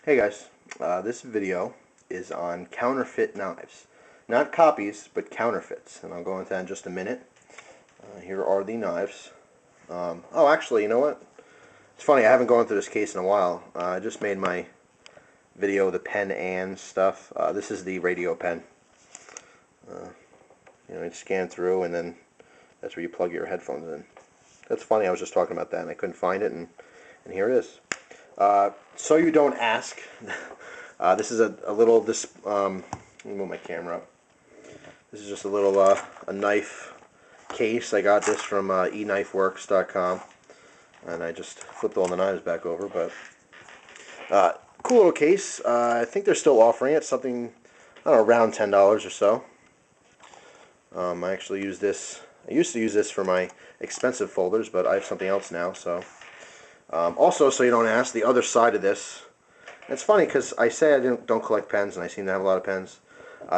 Hey guys, this video is on counterfeit knives. Not copies, but counterfeits, and I'll go into that in just a minute. Here are the knives. Oh, actually, you know what? It's funny, I haven't gone through this case in a while. I just made my video, the pen and stuff. This is the radio pen. You scan through, and then that's where you plug your headphones in. That's funny, I was just talking about that, and I couldn't find it, and here it is. So you don't ask. This is a little, let me move my camera up. This is just a little, a knife case. I got this from eknifeworks.com, and I just flipped all the knives back over, but cool little case. I think they're still offering it, something, I don't know, around $10 or so. I actually use this, I used to use this for my expensive folders, but I have something else now, so. Also, so you don't ask, the other side of this, it's funny because I say I don't collect pens, and I seem to have a lot of pens.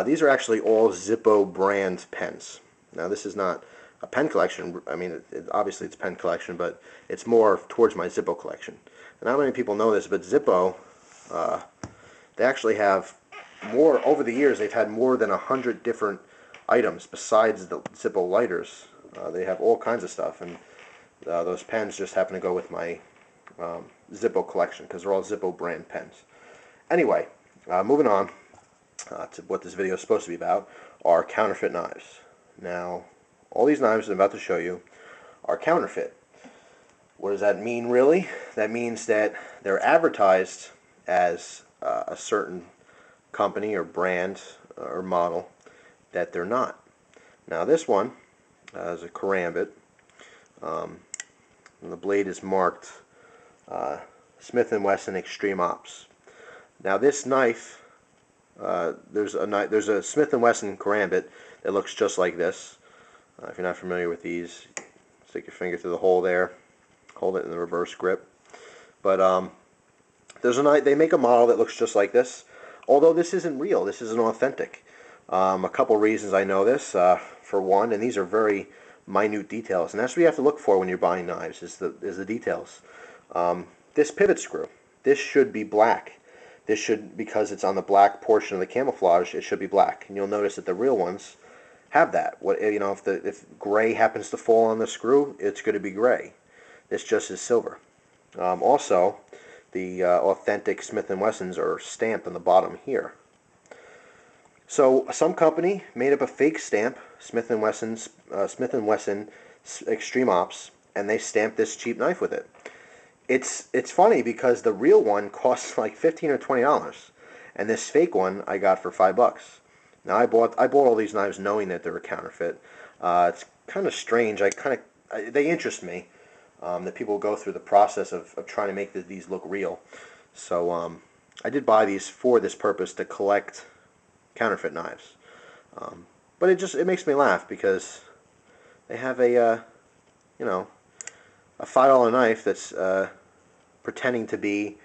These are actually all Zippo brand pens. Now, this is not a pen collection. I mean, obviously it's a pen collection, but it's more towards my Zippo collection. And not many people know this, but Zippo, they actually have more, over the years, they've had more than 100 different items besides the Zippo lighters. They have all kinds of stuff, and those pens just happen to go with my Zippo collection because they're all Zippo brand pens. Anyway, moving on to what this video is supposed to be about, are counterfeit knives. Now, all these knives I'm about to show you are counterfeit. What does that mean, really? That means that they're advertised as a certain company or brand or model that they're not. Now, this one is a karambit, and the blade is marked Smith & Wesson Extreme Ops. Now, this knife, there's a Smith & Wesson karambit that looks just like this. If you're not familiar with these, stick your finger through the hole there, hold it in the reverse grip. But there's a knife, they make a model that looks just like this, although this isn't real. This isn't authentic. A couple reasons I know this. For one, and these are very minute details, and that's what you have to look for when you're buying knives, is the details. This pivot screw, this should be black. This should, because it's on the black portion of the camouflage, it should be black. And you'll notice that the real ones have that. What, you know, if gray happens to fall on the screw, it's going to be gray. This just is silver. Also, the authentic Smith & Wessons are stamped on the bottom here. So some company made up a fake stamp, Smith & Wesson Extreme Ops, and they stamped this cheap knife with it. It's funny because the real one costs like $15 or $20, and this fake one I got for $5. Now I bought all these knives knowing that they were counterfeit. It's kind of strange. They interest me that people go through the process of trying to make these look real. So I did buy these for this purpose, to collect counterfeit knives. But it makes me laugh because they have a a $5 knife that's pretending to be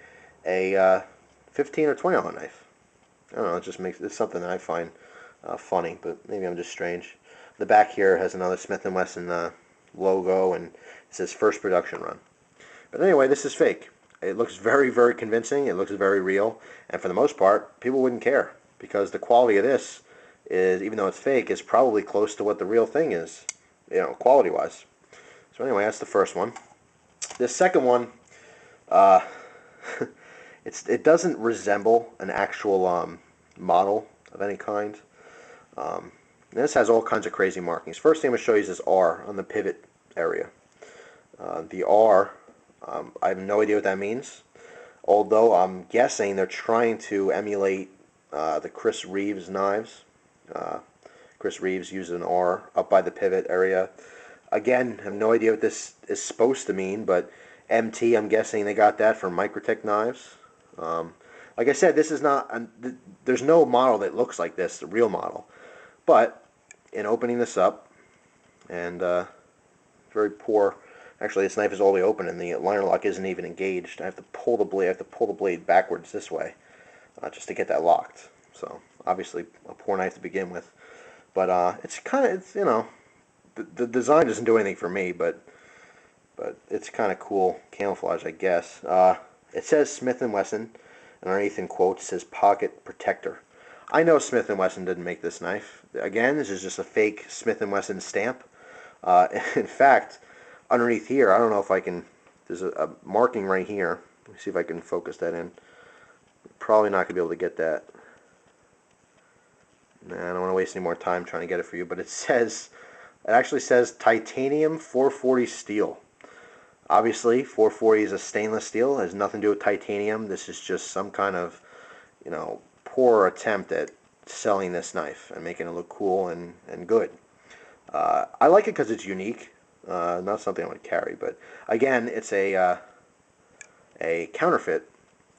a $15 or $20 knife. I don't know, it's something that I find funny, but maybe I'm just strange. The back here has another Smith & Wesson logo, and it says first production run. But anyway, this is fake. It looks very, very convincing. It looks very real, and for the most part, people wouldn't care because the quality of this is, even though it's fake, is probably close to what the real thing is, quality-wise. So anyway, that's the first one. The second one, it doesn't resemble an actual model of any kind. This has all kinds of crazy markings. First thing I'm going to show you is this R on the pivot area. The R, I have no idea what that means, although I'm guessing they're trying to emulate the Chris Reeves knives. Chris Reeves used an R up by the pivot area. Again, I have no idea what this is supposed to mean, but MT, I'm guessing they got that from Microtech knives. Like I said, this is not, there's no model that looks like this, the real model. But in opening this up, and very poor, actually this knife is all the way open and the liner lock isn't even engaged. I have to pull the blade backwards this way just to get that locked. So obviously a poor knife to begin with. But it's the design doesn't do anything for me, but it's kind of cool camouflage, I guess. It says Smith & Wesson and underneath in quotes it says pocket protector. I know Smith & Wesson didn't make this knife. Again, this is just a fake Smith & Wesson stamp. In fact, underneath here, I don't know if I can, there's a marking right here. Let me see if I can focus that in. Probably not going to be able to get that. Nah, I don't want to waste any more time trying to get it for you, but it actually says titanium 440 steel. Obviously, 440 is a stainless steel. It has nothing to do with titanium. This is just some kind of, poor attempt at selling this knife and making it look cool and good. I like it because it's unique. Not something I would carry, but again, it's a counterfeit.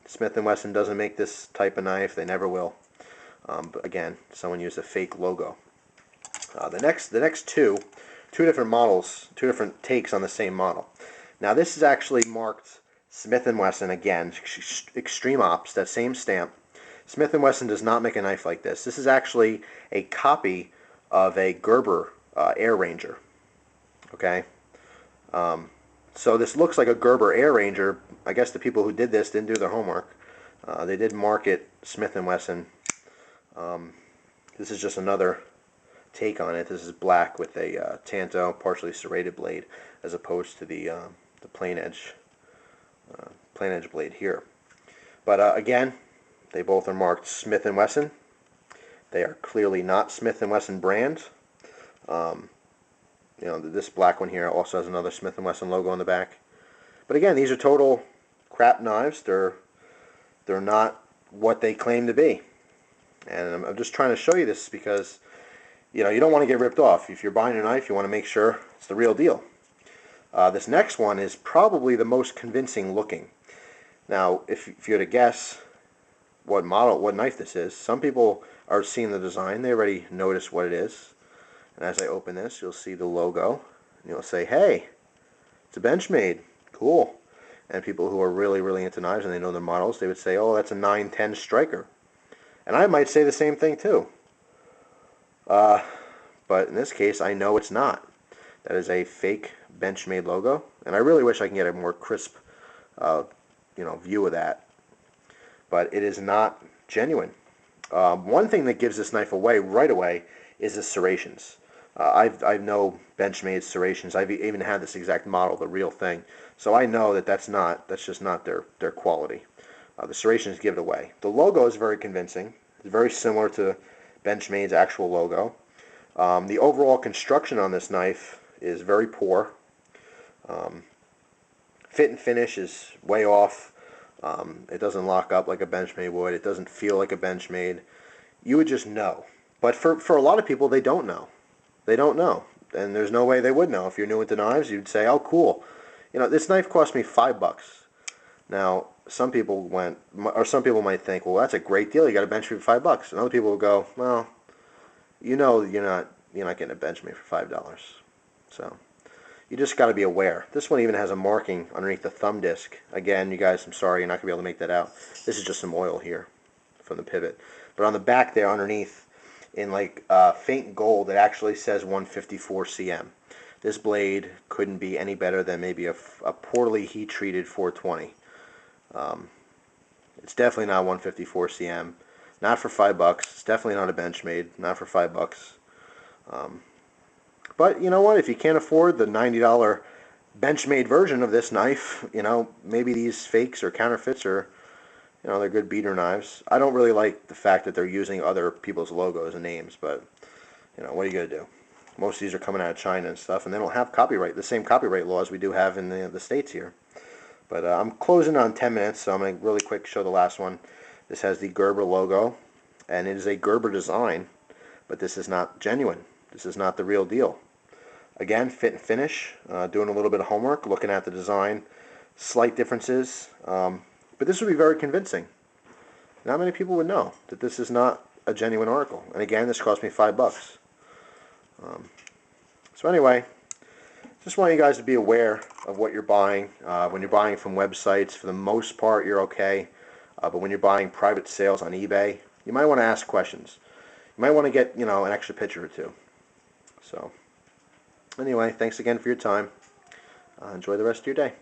Smith & Wesson doesn't make this type of knife. They never will. But again, someone used a fake logo. The next two different models, two different takes on the same model. Now this is actually marked Smith & Wesson again, Extreme Ops, that same stamp. Smith & Wesson does not make a knife like this. This is actually a copy of a Gerber Air Ranger. Okay, so this looks like a Gerber Air Ranger. I guess the people who did this didn't do their homework. They did mark it Smith & Wesson. This is just another take on it. This is black with a tanto, partially serrated blade, as opposed to the plain edge blade here. But again, they both are marked Smith & Wesson. They are clearly not Smith & Wesson brand. This black one here also has another Smith & Wesson logo on the back. But again, these are total crap knives. They're not what they claim to be. And I'm just trying to show you this because, you don't want to get ripped off. If you're buying a knife, you want to make sure it's the real deal. This next one is probably the most convincing looking. Now, if you had to guess what knife this is, some people are seeing the design. They already notice what it is. And as I open this, you'll see the logo. And you'll say, hey, it's a Benchmade. Cool. And people who are really, really into knives and they know their models, they would say, oh, that's a 910 Striker. And I might say the same thing too. But in this case, I know it's not. That is a fake Benchmade logo. And I really wish I can get a more crisp view of that. But it is not genuine. One thing that gives this knife away right away is the serrations. I know Benchmade serrations. I've even had this exact model, the real thing. So I know that's just not their quality. The serrations give it away. The logo is very convincing. It's very similar to Benchmade's actual logo. The overall construction on this knife is very poor. Fit and finish is way off. It doesn't lock up like a Benchmade would. It doesn't feel like a Benchmade. You would just know. But for a lot of people, they don't know. They don't know. And there's no way they would know. If you're new into knives, you'd say, oh, cool. This knife cost me $5. Now, some people might think, well, that's a great deal. You got a Benchmade for $5. And other people will go, well, you're not getting a Benchmade for $5. So you just got to be aware. This one even has a marking underneath the thumb disc. Again, you guys, I'm sorry, you're not going to be able to make that out. This is just some oil here from the pivot. But on the back there underneath, in faint gold, it actually says 154 cm. This blade couldn't be any better than maybe a poorly heat-treated 420. It's definitely not 154 cm. Not for $5. It's definitely not a Benchmade. Not for $5. But you know what? If you can't afford the $90 Benchmade version of this knife, maybe these fakes or counterfeits are, they're good beater knives. I don't really like the fact that they're using other people's logos and names, but what are you going to do? Most of these are coming out of China and stuff, and they don't have the same copyright laws we do have in the States here. But I'm closing on 10 minutes, so I'm going to really quick show the last one. This has the Gerber logo, and it is a Gerber design, but this is not genuine. This is not the real deal. Again, fit and finish, doing a little bit of homework, looking at the design, slight differences, but this would be very convincing. Not many people would know that this is not a genuine article. And again, this cost me $5. So anyway, just want you guys to be aware of what you're buying. When you're buying from websites, for the most part, you're okay. But when you're buying private sales on eBay, you might want to ask questions. You might want to get, an extra picture or two. So, anyway, thanks again for your time. Enjoy the rest of your day.